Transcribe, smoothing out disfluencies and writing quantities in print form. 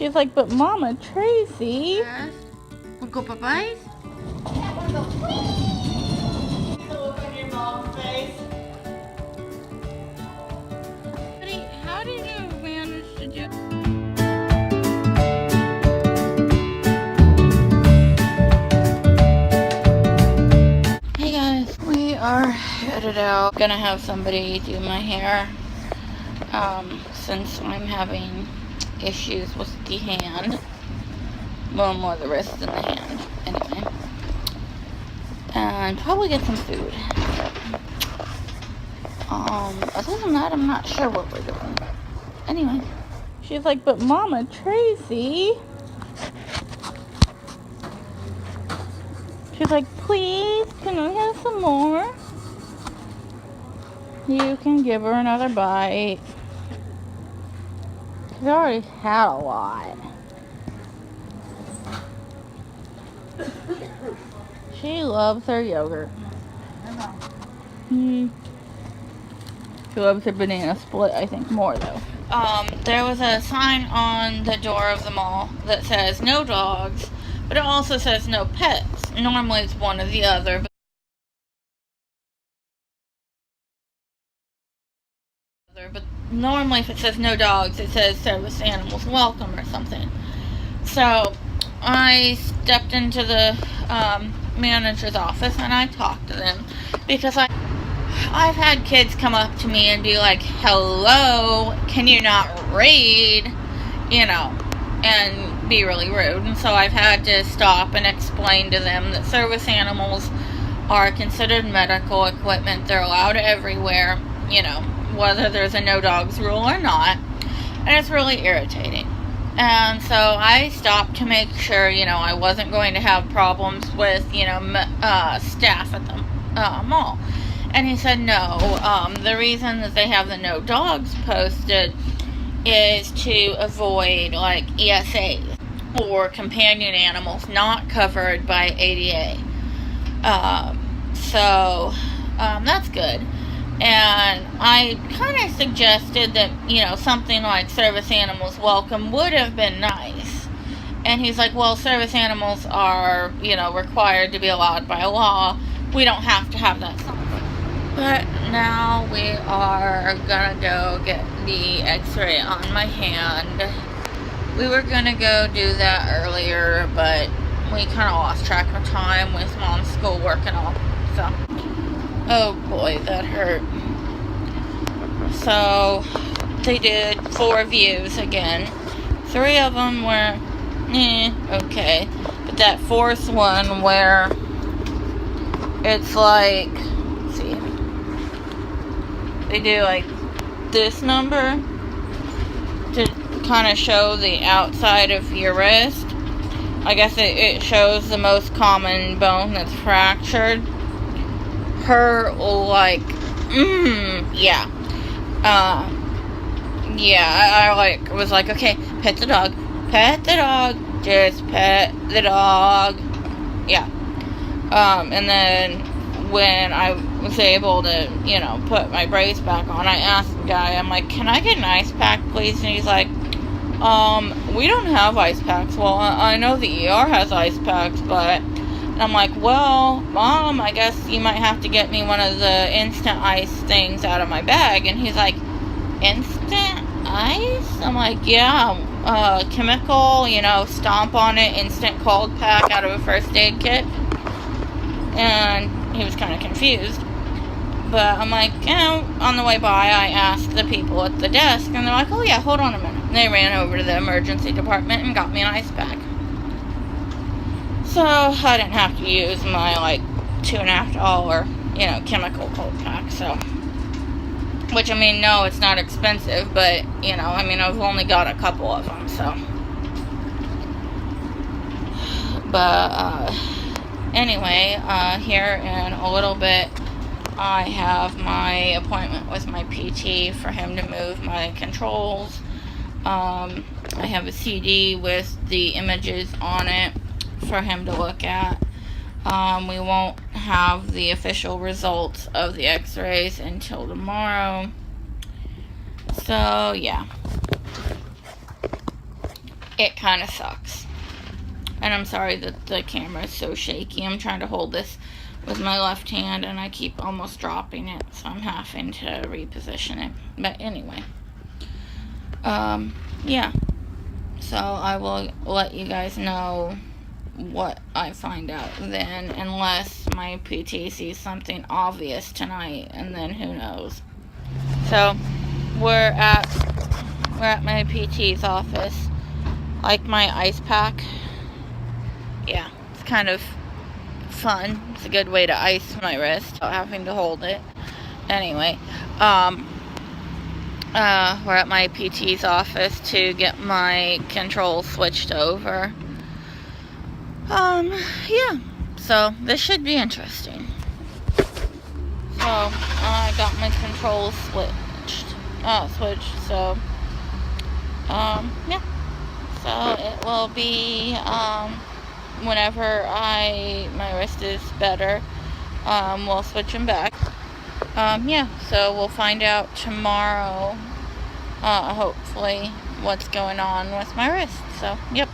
She's like, but Mama Tracy. Yes. Wanna go bye-bye? I wanna go, please. Look on your mom's face. How did you manage to do? Hey guys, we are headed out. Gonna have somebody do my hair. Since I'm having issues with the hand. Well, more the wrist than the hand. Anyway. And probably get some food. Other than that, I'm not sure what we're doing. Anyway. She's like, but Mama Tracy. She's like, please, can we have some more? You can give her another bite. She's already had a lot. She loves her yogurt. She loves her banana split, I think, more though. There was a sign on the door of the mall that says no dogs, but it also says no pets. Normally it's one or the other, but normally if it says no dogs, it says service animals welcome or something. So I stepped into the manager's office and I talked to them because I've had kids come up to me and be like, hello, can you not read? You know, and be really rude. And so I've had to stop and explain to them that service animals are considered medical equipment. They're allowed everywhere, you know, whether there's a no dogs rule or not. And it's really irritating. And so I stopped to make sure, you know, I wasn't going to have problems with, you know, staff at the mall. And he said no. The reason that they have the no dogs posted is to avoid, like, ESAs or companion animals not covered by ADA. So that's good. And I kind of suggested that, you know, something like service animals welcome would have been nice. And he's like, well, service animals are, you know, required to be allowed by law. We don't have to have that sign. But now we are gonna go get the x-ray on my hand. We were gonna go do that earlier, but we kind of lost track of time with mom's schoolwork and all. So, oh boy, that hurt. So, they did 4 views again. 3 of them were, okay. But that 4th one where it's like, let's see. They do like this number to kind of show the outside of your wrist. I guess it shows the most common bone that's fractured. Her, like, yeah. I like was like, okay, pet the dog, just pet the dog. Yeah. And then when I was able to, you know, put my brace back on, I asked the guy, I'm like, can I get an ice pack, please? And he's like, we don't have ice packs. Well, I know the ER has ice packs, but, and I'm like, well, Mom, I guess you might have to get me one of the instant ice things out of my bag. And he's like, instant ice? I'm like, yeah, chemical, you know, stomp on it, instant cold pack out of a first aid kit. And he was kind of confused. But I'm like, you know, on the way by, I asked the people at the desk, and they're like, oh yeah, hold on a minute. And they ran over to the emergency department and got me an ice pack. So I didn't have to use my, like, $2.50, you know, chemical cold pack, so. Which, I mean, no, it's not expensive, but, you know, I mean, I've only got a couple of them, so. But, anyway, here in a little bit, I have my appointment with my PT for him to move my controls. I have a CD with the images on it for him to look at. We won't have the official results of the x-rays until tomorrow. So, yeah. it kind of sucks. And I'm sorry that the camera is so shaky. I'm trying to hold this with my left hand and I keep almost dropping it, so I'm having to reposition it. But anyway, yeah, so I will let you guys know what I find out then, unless my PT sees something obvious tonight, and then who knows. So we're at my PT's office. Like my ice pack, yeah, it's kind of fun. It's a good way to ice my wrist without having to hold it. Anyway, we're at my PT's office to get my controls switched over. Yeah, so this should be interesting. So I got my controls switched, so yeah, so it will be whenever my wrist is better, we'll switch them back. Yeah, so we'll find out tomorrow, hopefully, what's going on with my wrist. So, yep.